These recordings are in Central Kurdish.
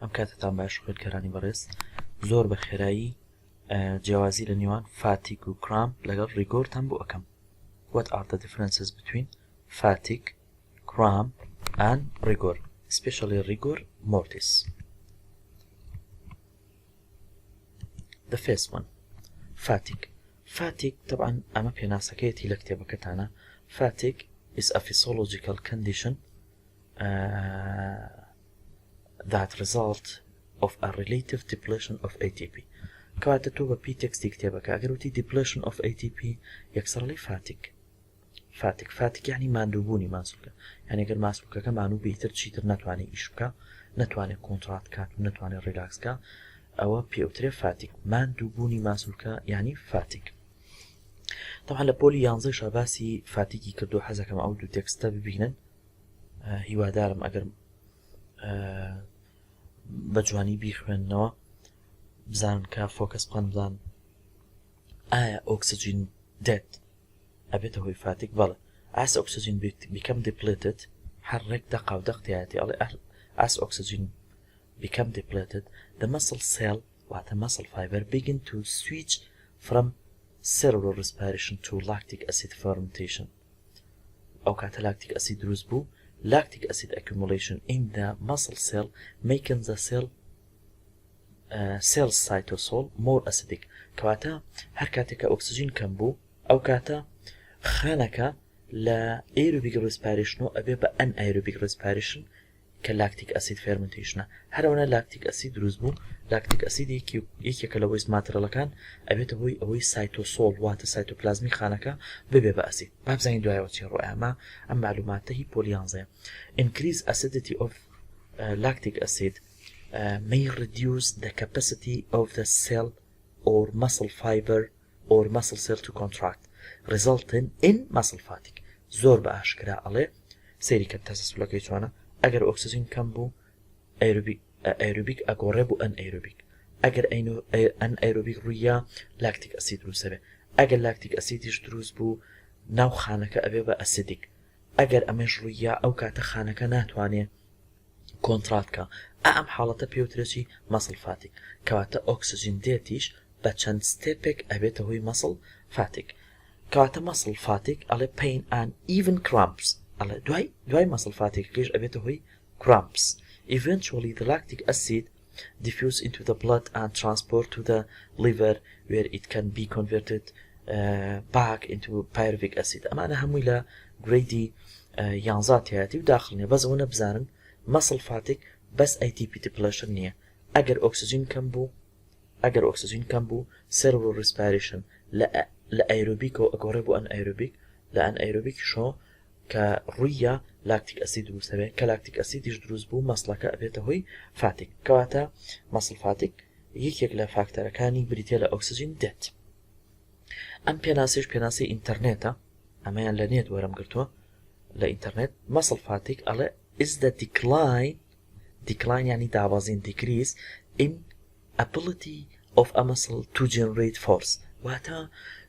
ئەم کاتتان باش خوێندکەرانی بەڕێز زۆر بە خێرایی جیاوازی لە نێوان فاتیک و کرامپ لەگەڵ ریگۆرتان بۆ ئەەکەم. What are the differences between fatigue, cramp and rigor, especially rigor mortis? The first one, fatigue. Fatigue طبعا أما بيناسكيتي لكتابكتانا. Fatigue is a physiological condition that result of a relative depletion of ATP. كواتە تۆ بە پی کتێبەکە ئەگەر وتی depletion of ATP یەکسەر لەی فاتیک یعنی ماندووبوونی ماسوولکە، یعنی ئەگەر ماسوولکەکە مانوو بیتر چیتر ناتوانێت ئیش بکە، ناتوانێت کۆنتڕات کات و ناتوانێت ڕیلاکسکە، ئەوە پێوترێ فاتیک. ماندووبوونی ماسوولکە یعنی فاتیک. طبعا لە پۆلی 11 شاباسی فاتیکی کردو. حەزەکەم ئەو دوو تێکستە ببینن، هیوادارم ئەگەر بە جوانی بیخوێننەوە بزانن کە فۆکەس بکەن بزان ئایا ئۆکسجین دێت ئەبێتە هۆی فاتیک. بەڵێ as oxygen become depleted هەر ڕێک دەقا و دەقتیاتی ئەڵێ as oxygen become depleted the muscle cell واتە muscle fiber begin to switch from cellular respiration to lactic acid fermentation. ئەو کاتە lactic acid دروست بوو، lactic acid accumulation in the muscle cell making the cell cytosol more acidic. کەواتە هەر کاتێکە ئۆکسجین کەم بوو ئەو کاتە خانەکە لە aerobic respiration و ئەبێ بە anaerobic respiration کە lactic acid fermentation هەرەوەنە lactic acid دروست بوو. lactic acid یەکێکە لە وەیس ماترەڵەکان ئەبێتە هۆی ئەوەی سایتۆسۆل واتە سایتۆپلازمی خانەکە ببێ بە ئەسید. با بزانین دوایەوە چی ڕۆیامە ئەم معلوماتە هی پۆلی 11. Increase acidity of lactic acid may reduce the capacity of the cell or muscle fiber or muscle cell to contract, resulting in muscle fatigue. زۆر بە ئاشکرا ئەڵێ سەیری کە تەسەسولەکەی چۆنە ئەگەر ئۆکسجین کەم بوو ئەیروبیک ئەگۆڕێ بوو ئەنئەیروبیک. ئەگەر ئەنئەیروبیک ڕوویە لاکتیک ئەسید دروستە بێ. ئەگەر لاکتیک ئەسیدیش دروست بوو ناو خانەکە ئەبێ بە ئەسیدیک. ئەگەر ئەمەش ڕوویە ئەو کاتە خانەکە ناتوانێت کۆنتڕاتکە. ئەم حاڵەتە پێوترێکی مەسڵ فاتیک. کەواتە ئۆکسجین دێتیش بە چەند ستێپێک ئەبێتە هۆی مەسڵ فاتیک. کەواتە مەسڵ فاتیک ئەڵێ pain and even cramps. ئەڵێ دوای مەسڵ فاتیکەکەیش ئەبێتە هۆی cramps. Eventually the lactic acid diffuse into the blood and transport to the liver where it can be converted back into pyruvic acid. ئەمانە هەمووی لە گرێدی 11 تایەتی و داخلنیە. بەس ئەوە بزانن مەسڵ فاتیک بەس ATP depletion نییە. ئەگەر ئۆکسجین کەم بوو cellular respiration لە ئەیروبیک و ئەگۆڕێ بوو ئەنئەیروبیک، لە ئەنئەیروبیک شۆ کە ڕوویە لاکتیک ئەسید دروستە بێت کە لاکتیک ئەسیدیش دروست بوو مەسڵەکە ئەبێتە هۆی فاتیک. کەواتە مەسڵ فاتیک یەکێک لە فاکتەرەکانی بریتە لە ئۆکسجین دێت. ئەم پێناسیش پێناسی ئینتەرنێتە، ئەمەیان لە نێت وەرم گرتووە لە ئینتەرنێت. مەسڵ فاتیک ئەڵێ is the decline یعنی دابەزین decrease in ability of a muscle to generate force. واتە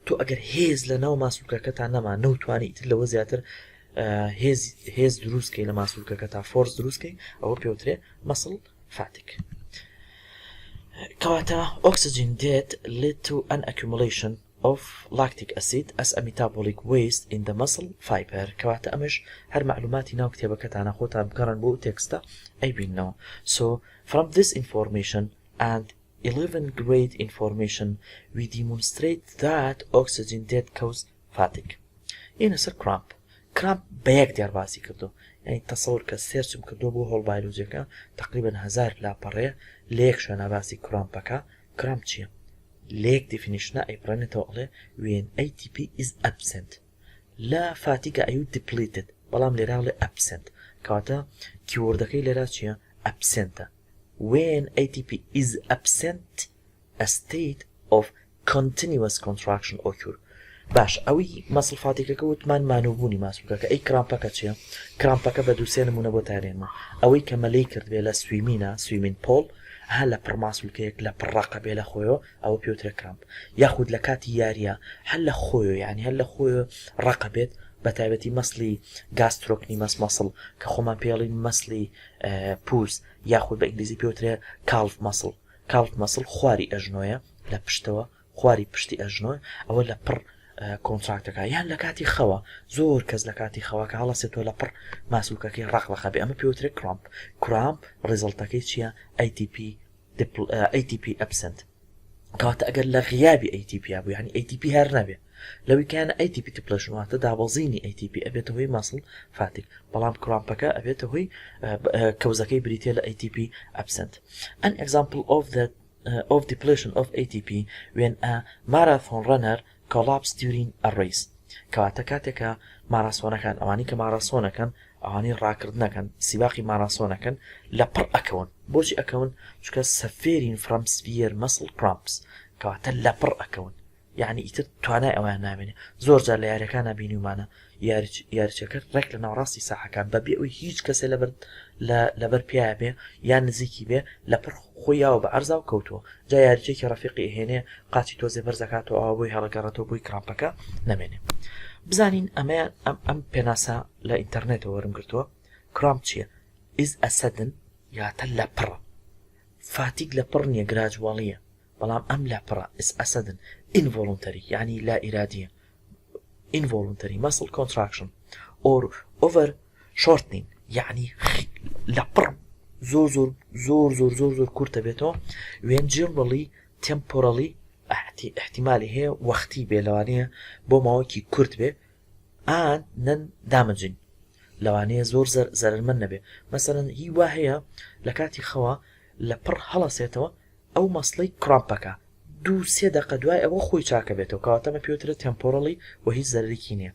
تۆ ئەگەر هێز لە ناو ماسوولکەکەتان نەما نەوتوانی ئیتر لەوە زیاتر هێز دروستکەی لە ماسوولکەکە تا فۆرس دروستکەی ئەوە پێوترێ مەسڵ فاتیک. کەواتە ئۆکسجین دێت lead to an accumulation of lactic acid as a metabolic waste in the muscle fiber. کەواتە ئەمەش هەر معلوماتی ناو کتێبەکەتانە خۆتان بگەڕن بۆ تێکستە ئەیبینەوە. So from this information and 11 grade information we demonstrate that oxygen dead cause fatigue. اینە سەر cramp بە یەک دیار باسی کردو، یعنی تەسەور کە سێرچم کردو بۆ هۆڵ بایۆلۆجیەکە تقریبا 1000 لاپەڕەیە لە یەک شوێنە باسی کرامپەکە. کرامپ چییە؟ لە یەک دیفینیشنە ئەیبڕێنێتەوە ئەڵێ when ATP is absent. لە فاتیکە ئەیو depleted بەڵام لێرا ئەڵێ absent. کەواتە کیوەردەکەی لێرا چییە؟ absentە. when ATP is absent a state of continuous contraction occur. باش ئەوی مەسڵ فاتیکەکە وتمان مانووبوونی ماسوولکەکە. ئەی کرامپەکە چییە؟ کرامپەکە بە دووسێ نمونە بۆ تارێنمە. ئەوەی کە مەلەی کرد بێ لە سویمین پۆل هە لە پڕ ماسوولکەیەک لە پڕڕەقە بێ لە خۆیەوە ئەوە پێوترە کرامپ. یاخود لە کاتی یاریە هەر لە خۆیە یعنی هەر لە خۆیە ڕەقە بێت بەتایبەتی مەسلی گاسترۆکنیمەس مەسڵ کە خۆمان پێڵین مەسلی پووس یاخود بە ئینگلیزی پێوترێ کالف مەسڵ خواری ئەژنۆیە لە پشتەوە خواری پشتی ئەژنۆی ئەوە لە پڕ کۆنتراکتەکە یان لە کاتی خەوە زۆر کەس لە کاتی خەوەکە هەڵەسێتەوە لە پڕ ماسوولکەکەی ڕقڕقە بێ ئەمە پێوترێت کرامپ ڕێزڵتەکەی چییە ATP absent کەواتە ئەگەر لە غیابی ATP بوو یعنی ATP هەر نەبێ لەویکیانە ATP depletion واتە دابەزینی ATP ئەبێتە هۆی مەسڵ فاتیک بەڵام کرامپەکە ئەبێتە هۆی کەوزەکەی بریتێ لە ATP absent. An example of depletion of ATP when a marathon runner collapsed during a race کەواتە کاتێکە ماراسۆنەکان ئەوانی کە ماراسۆنەکەن ئەوانی ڕاکردنەکەن سیباقی ماراسۆنەکەن لە پڕ ئەکەون بۆچی ئەکەون چکە suffering from severe muscle cramps کەواتە لە پڕ ئەکەون یعنی ئیتر توانای ئەویان نامێنێ زۆر جار لە یاریەکانە بینیمانە یاریچەکە ڕێک لە ناوڕاستی ساحەکان بەبێ ئەوی هیچ کەسێ لەبەر پیاە بێ یان نزیکی بێ لە پڕ خۆیاوە بە ئەرزا و کەوتووە جا یاریچێکی ڕەفیقی هێنێ قاچی تۆزێ بەرزەکاتەوە ئەوە بۆی هەڵەگەڕێتەوە بۆی کرامپەکە نەمێنێ بزانین ئەم پێناسا لە ئینتەرنێتەوە وەرم گرتووە کرامپ چییە is a sudden یاتە لە پڕە فاتیک لە پڕ نییە گراجواڵیە بەڵام ئەم لە پڕە is a sudden involuntary یعنی لا ئیرادیە involuntary muscle contraction or over shortening یعنی لە پڕ زۆر کورتە بێتەوە when generally temporally احتیمالی هەیە وەختی بێ لەوانەیە بۆ ماوەکی کورت بێ ئان نەن دامەجین لەوانەیە زۆر زەرمەند نەبێ مەسەرەن هی وا هەیە لە کاتی خەوە لە پڕ هەڵەسێتەوە ئەو مەسڵەی کرامپەکە 2-3 دقە دوای ئەوە خۆی چاکە بێتەوە کەواتەمە پێوترێت temporally و هیچ زەرێکی نییە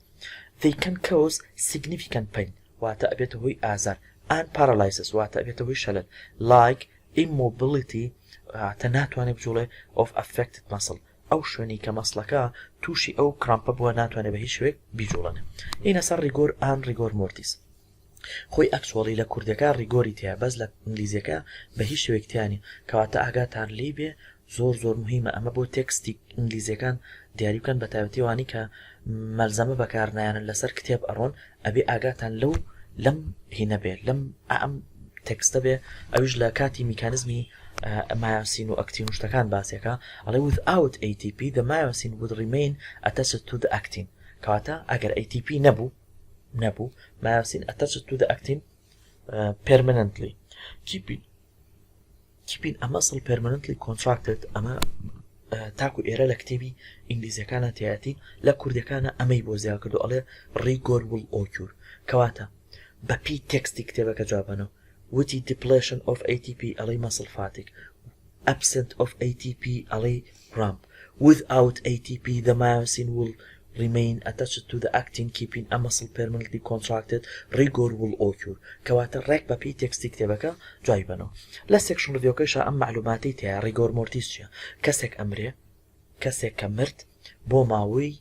they can cause significant pain واتە ئەبێتە هۆی ئازار and paralysis واتە ئەبێتە هۆی شەلل like immobility واتە ناتوانێت بجوڵێ of affected muscle ئەو شوێنی کە مەسڵەکە تووشی ئەو کرامپە بووە ناتوانێت بە هیچ شوێک بیجوڵێنێ ئینە سەر ریگۆر ئان ریگۆر مۆرتیس خۆی ئەکچوەڵی لە کوردەکە ریگۆری تیا بەس لە ئینگلیزیەکە بە هیچ شوێکتیانی کەواتە ئاگاتان لێ بێ زۆر مهمە ئەمە بۆ تێکستی ئینگلیزیەکان دیاری بکەن بە تایبەتیوانی کە مەلزەمە بەکارنایانن لەسەر کتێب ئەڕۆن ئەبێ ئاگاتان لەم هینە بێ لەم ئەم تێکستە بێ ئەویش لە کاتی میکانزمی myosin و actin و شتەکان باسیەکە ئەڵێ without ATP the myosin would remain attached to the actin کەواتە ئەگەر ATP نەبوو myosin attached to the actin permanently keeping a muscle permanently contracted ئەمە تاکو ئێرە لە کتێبی ئینگلیزیەکانە تایەتی لە کوردەکانە ئەمەی بۆ زیاد کردو ئەڵێ rigor will occur کەواتە بە پی تێکستی کتێبەکە جوابانەوە وتی depletion of ATP ئەڵێ muscle fatigue absent of ATP ئەڵێ cramp without ATP the myosin will remain attached to the actin keeping a muscle permanently contracted rigor will occur کەواتە ڕێک بە پی تێکستی کتێبەکە جوابانەوە لە سێکشن ڕڤیۆکەشە ئەم معلوماتی تیا ریگۆر مۆرتیس چییە کەسێک ئەمرێ کەسێک کە مرد بۆ ماوەی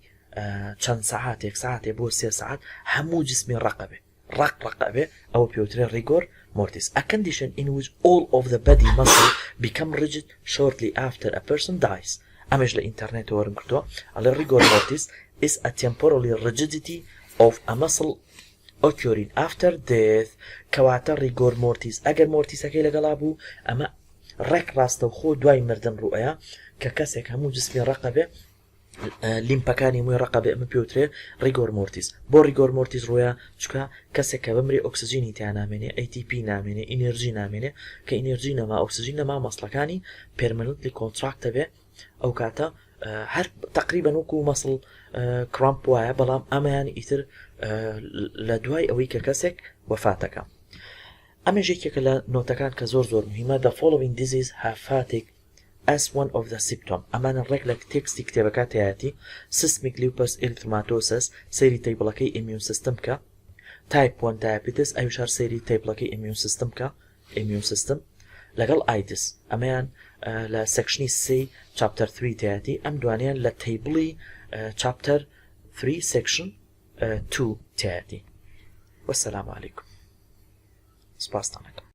چەند ساعاتێک بۆ 3 ساعات هەموو جسمی ڕقەبێ ڕقەبێ ئەوە پێوترێ ریگۆر mortis a condition in which all of the body muscle become rigid shortly after a person dies ئەمەش لە ئینتەرنێت وەرم کردووە ئەڵێ rigor mortis is a temporary rigidity of a muscle occurring after death کەواتە rigor mortis ئەگەر مۆرتیسەکەی لەگەڵا بوو ئەمە ڕێک ڕاستەوخۆ دوای مردن ڕوئەیە کە کەسێک هەموو جسمی ڕقەبێ لیمپەکانی مووی ڕقەبێ ئەمە پێوترێ ریگۆر مۆرتیس بۆ ریگۆر مۆرتیس ڕۆیە چکە کەسێک کە بمرێ ئۆکسجینی تیا نامێنێ ATP نامێنێ ئینێرژی نامێنێ کە ئینێرژی نەما ئۆکسجین نەما مەسڵەکانی پێرمەننتلی کۆنتراکتە بێ ئەو کاتە هەر تقریبا وەکو مەسڵ کرامپ وایە بەڵام ئەمەیانی ئیتر لە دوای ئەوەی کە کەسێک وەفاتەکە ئەمە ژێکێکە لە نۆتەکان کە زۆر مهمە the following disease have fatigue as one of the symptom ئەمانە ڕێک لە تێکستی کتێبەکە تایەتی systemic lupus erythematosus سەیری تەیبڵەکەی immune system کە type 1 diabetes ئەویش هەر سەیری تەیبڵەکەی immune system کە immune system لەگەڵ ئایتس ئەمەیان لە سەکشنی 3 chapter 3 تایەتی ئەم دوانیان لە تەیبڵی chapter 3 section 2 تایەتی وەسەلام عەلەیکوم سپاستان دەکەم